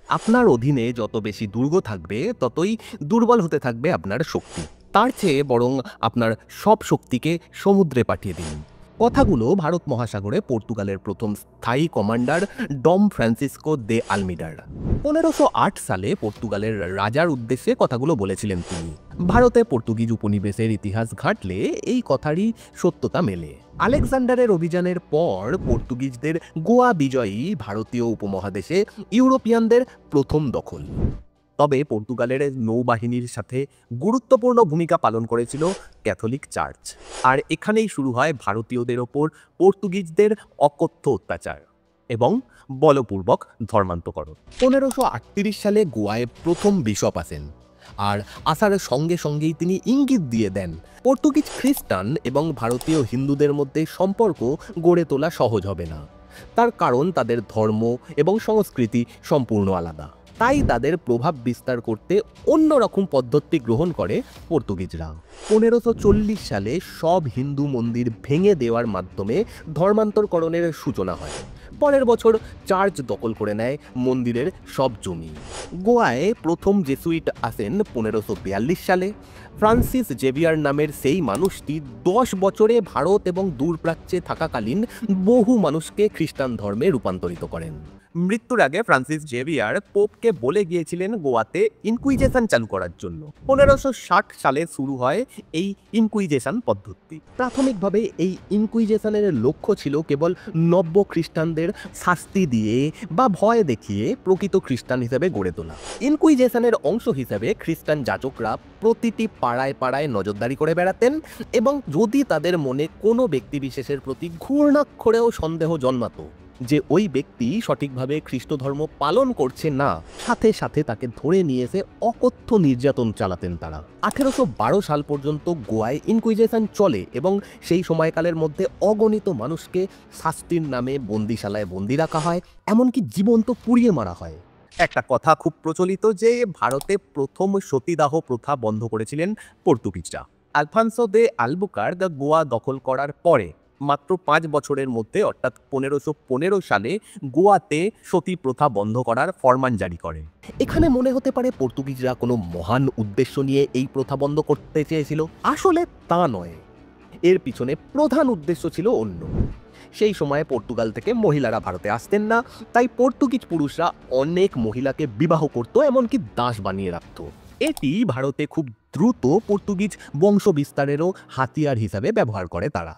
আপনার অধীনে যত বেশি দুর্গ থাকবে ততই দুর্বল হতে থাকবে আপনার শক্তি। তার চেয়ে বরং আপনার সব শক্তিকে সমুদ্রে পাঠিয়ে দিন। কথাগুলো ভারত মহাসাগরে পর্তুগালের প্রথম স্থায়ী কমান্ডার ডম ফ্রান্সিসকো দে আলমিডার 1508 সালে পর্তুগালের রাজার উদ্দেশ্যে কথাগুলো বলেছিলেন তিনি। ভারতে পর্তুগিজ উপনিবেশের ইতিহাস ঘাঁটলে এই কথারই সত্যতা মেলে। আলেকজান্ডারের অভিযানের পর পর্তুগিজদের গোয়া বিজয়ী ভারতীয় উপমহাদেশে ইউরোপিয়ানদের প্রথম দখল। তবে পর্তুগালের নৌবাহিনীর সাথে গুরুত্বপূর্ণ ভূমিকা পালন করেছিল ক্যাথলিক চার্চ। আর এখানেই শুরু হয় ভারতীয়দের ওপর পর্তুগিজদের অকথ্য অত্যাচার এবং বলপূর্বক ধর্মান্তকরণ। 1538 সালে গোয়ায় প্রথম বিশপ আসেন, আর আসার সঙ্গে সঙ্গেই তিনি ইঙ্গিত দিয়ে দেন পর্তুগিজ খ্রিস্টান এবং ভারতীয় হিন্দুদের মধ্যে সম্পর্ক গড়ে তোলা সহজ হবে না। তার কারণ তাদের ধর্ম এবং সংস্কৃতি সম্পূর্ণ আলাদা। তাই তাদের প্রভাব বিস্তার করতে অন্যরকম পদ্ধতি গ্রহণ করে পর্তুগিজরা। 1540 সালে সব হিন্দু মন্দির ভেঙে দেওয়ার মাধ্যমে ধর্মান্তরকরণের সূচনা হয়। পরের বছর চার্চ দখল করে নেয় মন্দিরের সব জমি। গোয়ায় প্রথম জেসুইট আসেন 1542 সালে। ফ্রান্সিস জেভিয়ার নামের সেই মানুষটি 10 বছরে ভারত এবং দূরপ্রাচ্যে থাকাকালীন বহু মানুষকে খ্রিস্টান ধর্মে রূপান্তরিত করেন। মৃত্যুর আগে ফ্রান্সিস জেভিয়ার পোপকে বলে গিয়েছিলেন গোয়াতে ইনকুইজেশন চালু করার জন্য। 1560 সালে শুরু হয় এই ইনকুইজেশন পদ্ধতি। প্রাথমিকভাবে এই ইনকুইজেশনের লক্ষ্য ছিল কেবল নব্য খ্রিস্টানদের শাস্তি দিয়ে বা ভয় দেখিয়ে প্রকৃত খ্রিস্টান হিসেবে গড়ে তোলা। ইনকুইজেশনের অংশ হিসেবে খ্রিস্টান যাজকরা প্রতিটি পাড়ায় পাড়ায় নজরদারি করে বেড়াতেন এবং যদি তাদের মনে কোনো ব্যক্তি বিশেষের প্রতি ঘূর্ণাক্ষরেও সন্দেহ জন্মাতো যে ওই ব্যক্তি সঠিকভাবে খ্রিস্ট ধর্ম পালন করছে না, সাথে সাথে তাকে ধরে নিয়ে এসে অকথ্য নির্যাতন চালাতেন তারা। 1812 সাল পর্যন্ত গোয়ায় ইনকুইজেশন চলে এবং সেই সময়কালের মধ্যে অগণিত মানুষকে শাস্তির নামে বন্দিশালায় বন্দি রাখা হয়, এমনকি জীবন্ত পুড়িয়ে মারা হয়। একটা কথা খুব প্রচলিত যে ভারতে প্রথম সতীদাহ প্রথা বন্ধ করেছিলেন পর্তুগিজরা। আলফান্সো দে আলবুকার্ক গোয়া দখল করার পরে মাত্র 5 বছরের মধ্যে অর্থাৎ 1515 সালে গোয়াতে সতী প্রথা বন্ধ করার ফরমান জারি করে। এখানে মনে হতে পারে পর্তুগিজরা কোনো মহান উদ্দেশ্য নিয়ে এই প্রথা বন্ধ করতে চেয়েছিল। আসলে তা নয়, এর পিছনে প্রধান উদ্দেশ্য ছিল অন্য। সেই সময়ে পর্তুগাল থেকে মহিলারা ভারতে আসতেন না, তাই পর্তুগিজ পুরুষরা অনেক মহিলাকে বিবাহ করত, এমনকি দাস বানিয়ে রাখত। এটি ভারতে খুব দ্রুত পর্তুগিজ বংশ বিস্তারেরও হাতিয়ার হিসাবে ব্যবহার করে তারা।